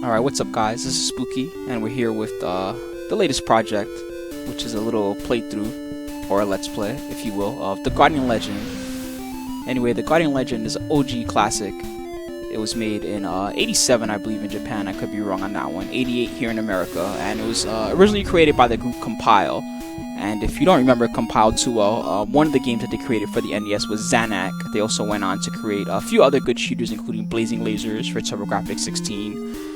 Alright, what's up guys? This is Spooky, and we're here with the latest project, which is a little playthrough, or a let's play, if you will, of The Guardian Legend. Anyway, The Guardian Legend is an OG classic. It was made in 87, I believe, in Japan. I could be wrong on that one. 88 here in America, and it was originally created by the group Compile. And if you don't remember Compile too well, one of the games that they created for the NES was Zanac. They also went on to create a few other good shooters, including Blazing Lasers for TurboGrafx 16,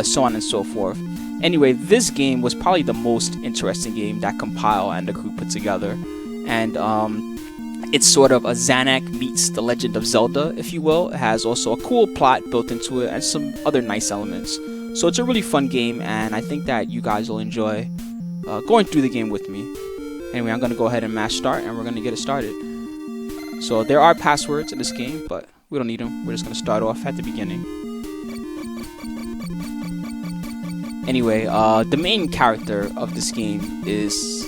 so on and so forth. Anyway, this game was probably the most interesting game that Compile and the crew put together. And it's sort of a Zanac meets The Legend of Zelda, if you will. It has also a cool plot built into it and some other nice elements. So it's a really fun game, and I think that you guys will enjoy going through the game with me. Anyway, I'm going to go ahead and mash start, and we're going to get it started. So there are passwords in this game, but we don't need them. We're just going to start off at the beginning. Anyway, the main character of this game is...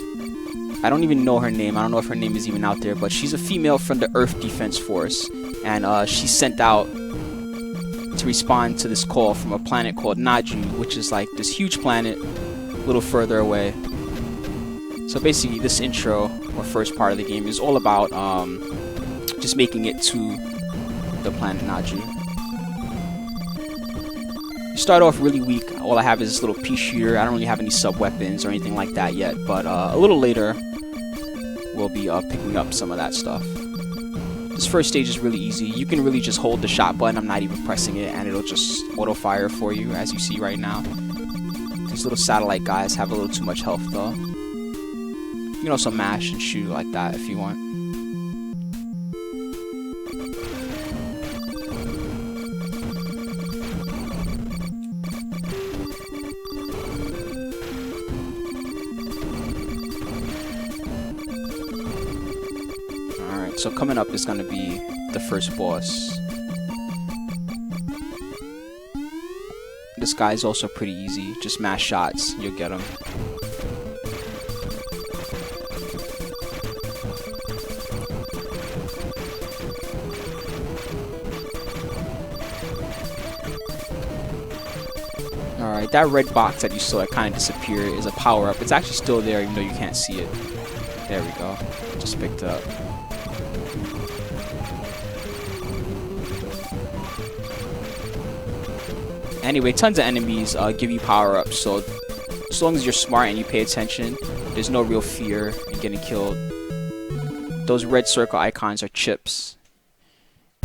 I don't even know her name. I don't know if her name is even out there, but she's a female from the Earth Defense Force, and she's sent out to respond to this call from a planet called Naju, which is like this huge planet a little further away. So basically, this intro, or first part of the game, is all about just making it to the planet Naju. You start off really weak. All I have is this little pea shooter. I don't really have any sub-weapons or anything like that yet, but a little later, we'll be picking up some of that stuff. This first stage is really easy. You can really just hold the shot button. I'm not even pressing it, and it'll just auto-fire for you, as you see right now. These little satellite guys have a little too much health, though. You can also mash and shoot like that if you want. Alright, so coming up is going to be the first boss. This guy is also pretty easy. Just mash shots, you'll get him. Alright, that red box that you saw it kind of disappear is a power-up. It's actually still there even though you can't see it. There we go. Just picked it up. Anyway, tons of enemies give you power-ups, so as long as you're smart and you pay attention, there's no real fear in getting killed. Those red circle icons are chips.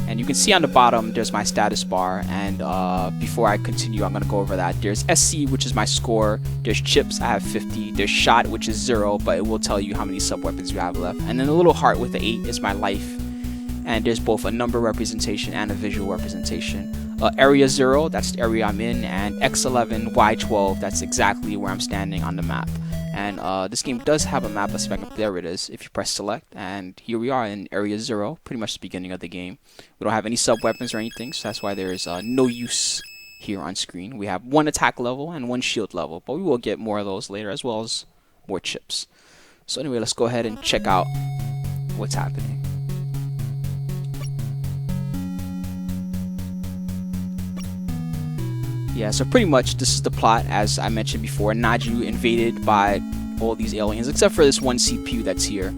And you can see on the bottom, there's my status bar, and before I continue, I'm going to go over that. There's SC, which is my score. There's chips, I have 50. There's shot, which is 0, but it will tell you how many sub-weapons you have left. And then the little heart with the 8 is my life. And there's both a number representation and a visual representation. Area 0, that's the area I'm in, and X11, Y12, that's exactly where I'm standing on the map. And this game does have a map. Let's see if I can, there it is, if you press select, and here we are in area 0, pretty much the beginning of the game. We don't have any sub-weapons or anything, so that's why there is no use here on screen. We have 1 attack level and 1 shield level, but we will get more of those later, as well as more chips. So anyway, let's go ahead and check out what's happening. Yeah, so pretty much this is the plot, as I mentioned before. Naju invaded by all these aliens, except for this one CPU that's here.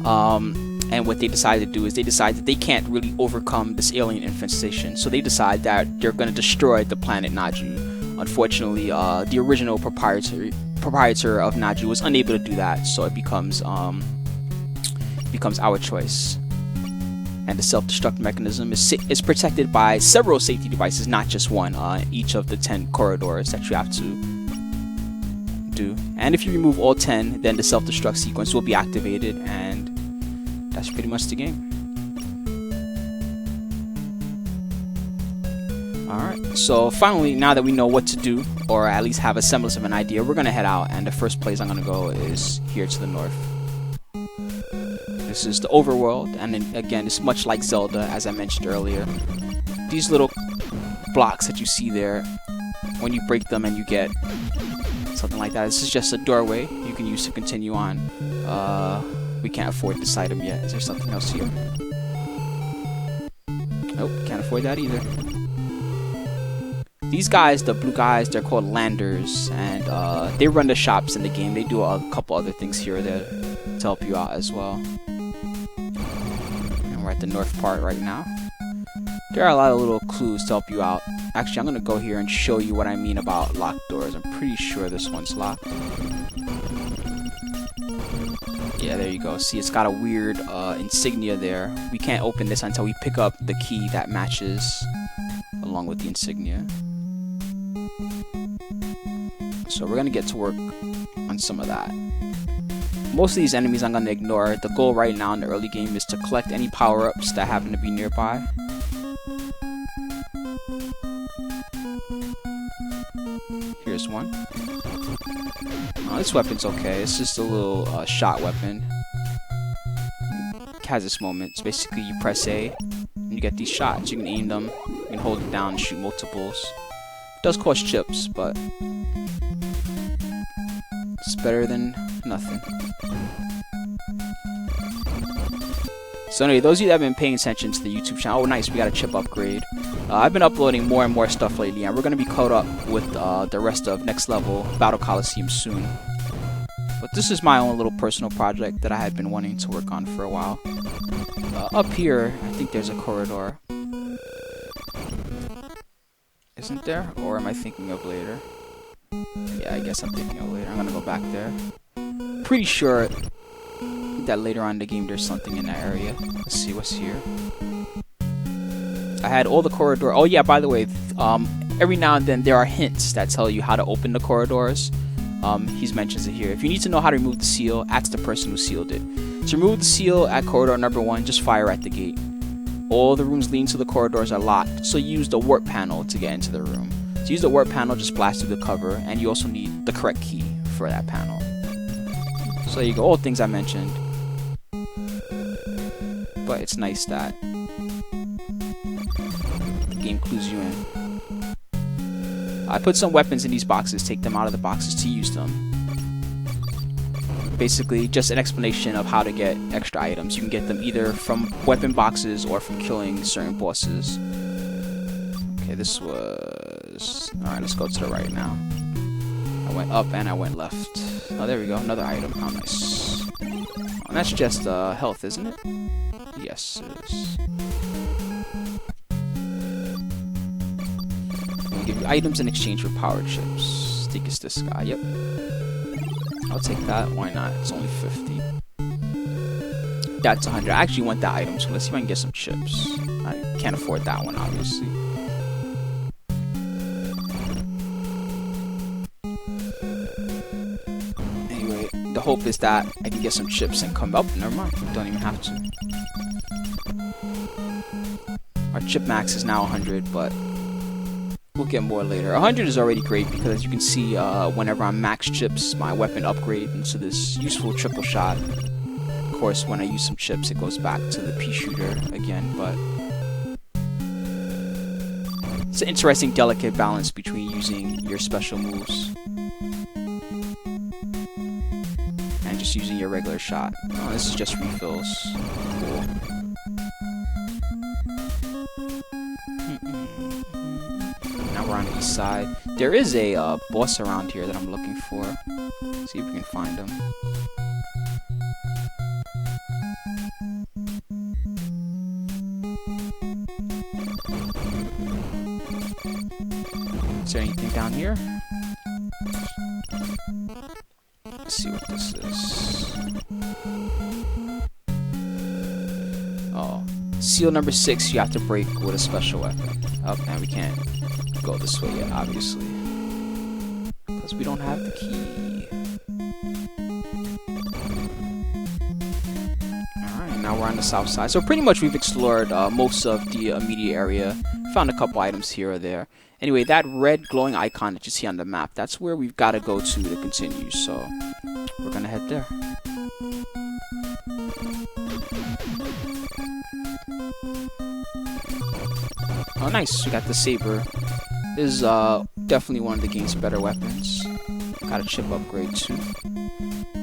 And what they decided to do is they decide that they can't really overcome this alien infestation, so they decide that they're going to destroy the planet Naju. Unfortunately, the original proprietor of Naju was unable to do that, so it becomes our choice. And the self-destruct mechanism is protected by several safety devices, not just one, each of the 10 corridors that you have to do. And if you remove all 10, then the self-destruct sequence will be activated, and that's pretty much the game. Alright, so finally, now that we know what to do, or at least have a semblance of an idea, we're going to head out, and the first place I'm going to go is here to the north. This is the overworld, and then, again, it's much like Zelda, as I mentioned earlier. These little blocks that you see there, when you break them and you get something like that, this is just a doorway you can use to continue on. We can't afford this item yet. Is there something else here? Nope, can't afford that either. These guys, the blue guys, they're called landers, and they run the shops in the game. They do a couple other things here or there to help you out as well. And we're at the north part right now. There are a lot of little clues to help you out. Actually, I'm going to go here and show you what I mean about locked doors. I'm pretty sure this one's locked. Yeah, there you go. See, it's got a weird insignia there. We can't open this until we pick up the key that matches along with the insignia. So we're going to get to work on some of that. Most of these enemies I'm going to ignore. The goal right now in the early game is to collect any power-ups that happen to be nearby. Here's one. This weapon's okay. It's just a little shot weapon. It has its moments. Basically, you press A and you get these shots. You can aim them. You can hold it down and shoot multiples. It does cost chips, but it's better than nothing. So anyway, those of you that have been paying attention to the YouTube channel, oh nice, we got a chip upgrade. I've been uploading more and more stuff lately, and we're going to be caught up with the rest of Next Level Battle Coliseum soon. But this is my own little personal project that I had been wanting to work on for a while. Up here, I think there's a corridor. Isn't there? Or am I thinking of later? Yeah, I guess I'm thinking of later. I'm going to go back there. Pretty sure that later on in the game there's something in that area. Let's see what's here. I had all the corridor. Oh yeah, by the way, every now and then there are hints that tell you how to open the corridors. He mentions it here. If you need to know how to remove the seal, ask the person who sealed it. To remove the seal at corridor number 1, just fire at the gate. All the rooms leading to the corridors are locked, so use the warp panel to get into the room. To use the warp panel, just blast through the cover, and you also need the correct key for that panel. So there you go, all things I mentioned. But it's nice that the game clues you in. I put some weapons in these boxes, take them out of the boxes to use them. Basically, just an explanation of how to get extra items. You can get them either from weapon boxes or from killing certain bosses. Okay, this was... Alright, let's go to the right now. I went up and I went left. Oh, there we go, another item. How nice. Oh, and that's just health, isn't it? Yes, it is. We'll give you items in exchange for power chips. I think it's this guy, yep. I'll take that, why not? It's only 50. That's 100. I actually want that item, so let's see if I can get some chips. I can't afford that one, obviously. Anyway, the hope is that I can get some chips and come up. Never mind, don't even have to. Our chip max is now 100, but we'll get more later. 100 is already great because, as you can see, whenever I'm max chips, my weapon upgrades into this useful triple shot. Of course, when I use some chips, it goes back to the pea shooter again, but it's an interesting, delicate balance between using your special moves and just using your regular shot. Oh, this is just refills. Cool. Now we're on the east side. There is a boss around here that I'm looking for. See if we can find him. Is there anything down here? Let's see what this is. Oh. Seal number 6 you have to break with a special weapon. Oh, and we can't go this way yet, obviously. Because we don't have the key. Alright, now we're on the south side. So pretty much we've explored most of the immediate area. Found a couple items here or there. Anyway, that red glowing icon that you see on the map, that's where we've got to go to continue. So we're going to head there. Oh, nice. We got the saber. This is definitely one of the game's better weapons. Got a chip upgrade too.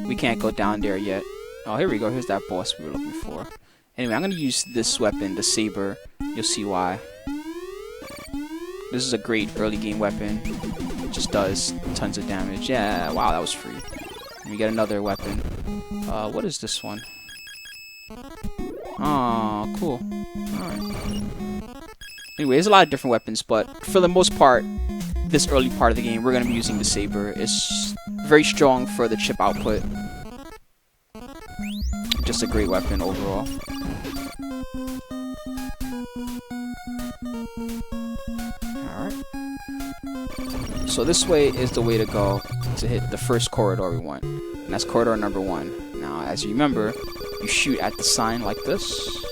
We can't go down there yet. Oh, here we go. Here's that boss we were looking for. Anyway, I'm going to use this weapon, the saber. You'll see why. This is a great early game weapon. It just does tons of damage. Yeah, wow, that was free. And we get another weapon. What is this one? Oh, cool. Alright. Anyway, there's a lot of different weapons, but for the most part, this early part of the game, we're going to be using the saber. It's very strong for the chip output. Just a great weapon overall. Alright. So this way is the way to go to hit the first corridor we want. And that's corridor number 1. Now, as you remember, you shoot at the sign like this.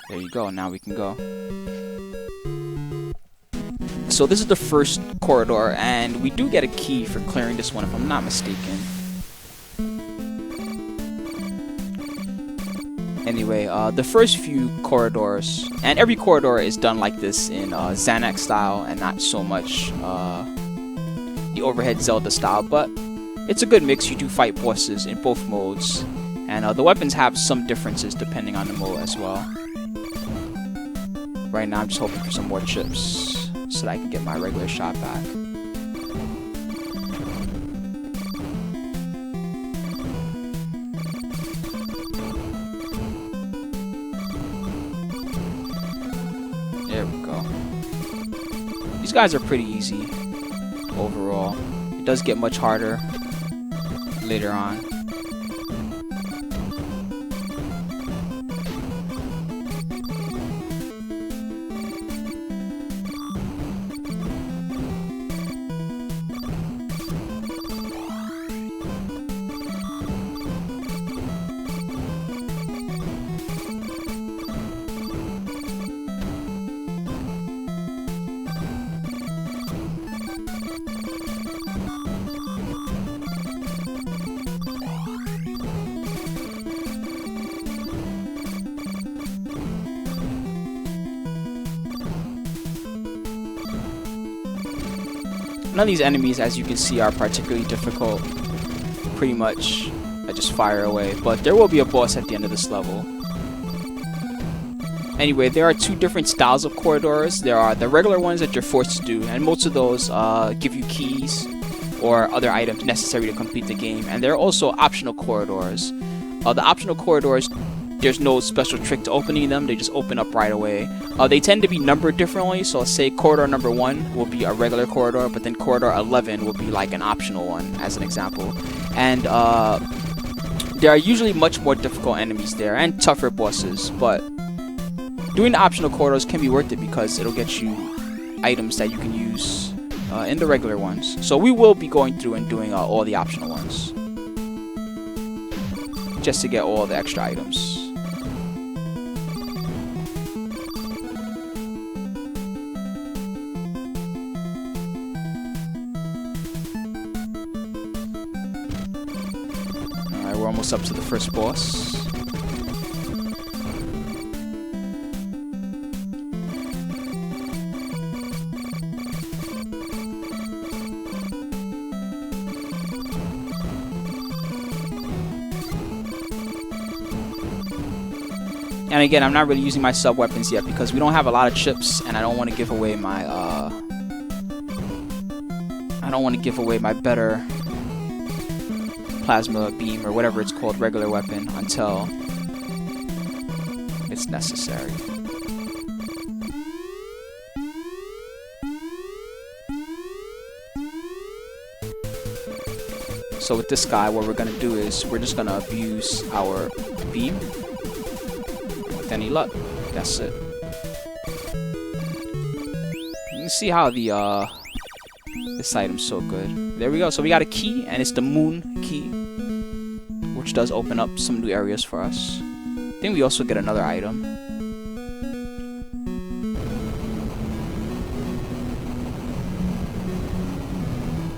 There you go, now we can go. So this is the first corridor, and we do get a key for clearing this one, if I'm not mistaken. Anyway, the first few corridors, and every corridor is done like this in Zanac style, and not so much the overhead Zelda style, but it's a good mix. You do fight bosses in both modes, and the weapons have some differences depending on the mode as well. Right now I'm just hoping for some more chips so that I can get my regular shot back. There we go. These guys are pretty easy overall. It does get much harder later on. None of these enemies, as you can see, are particularly difficult. Pretty much, I just fire away. But there will be a boss at the end of this level. Anyway, there are two different styles of corridors. There are the regular ones that you're forced to do, and most of those give you keys or other items necessary to complete the game. And there are also optional corridors. The optional corridors, there's no special trick to opening them. They just open up right away. They tend to be numbered differently. So let's say corridor number 1 will be a regular corridor, but then corridor 11 will be like an optional one, as an example. And there are usually much more difficult enemies there and tougher bosses. But doing the optional corridors can be worth it because it'll get you items that you can use in the regular ones. So we will be going through and doing all the optional ones, just to get all the extra items. Alright, we're almost up to the first boss. And again, I'm not really using my sub weapons yet because we don't have a lot of chips, and I don't want to give away my better plasma beam or whatever it's called regular weapon until it's necessary. So with this guy, what we're gonna do is we're just gonna abuse our beam. Any luck, that's it. You can see how the this item's so good. There we go. So we got a key, and it's the moon key, which does open up some new areas for us. I think we also get another item.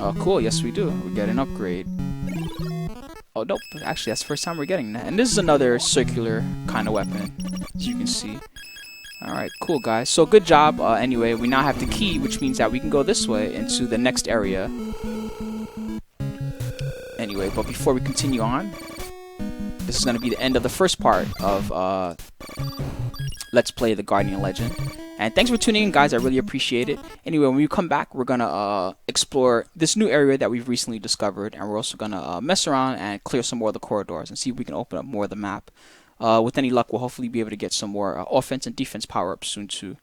Oh cool, yes we do. We get an upgrade. Oh nope, actually that's the first time we're getting that. And this is another circular kind of weapon, as you can see. Alright, cool guys. So good job. Anyway, we now have the key, which means that we can go this way into the next area. Anyway, but before we continue on, this is going to be the end of the first part of Let's Play the Guardian Legend. And thanks for tuning in, guys. I really appreciate it. Anyway, when we come back, we're going to explore this new area that we've recently discovered. And we're also going to mess around and clear some more of the corridors and see if we can open up more of the map. With any luck, we'll hopefully be able to get some more offense and defense power-ups soon, too.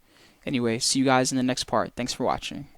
Anyway, see you guys in the next part. Thanks for watching.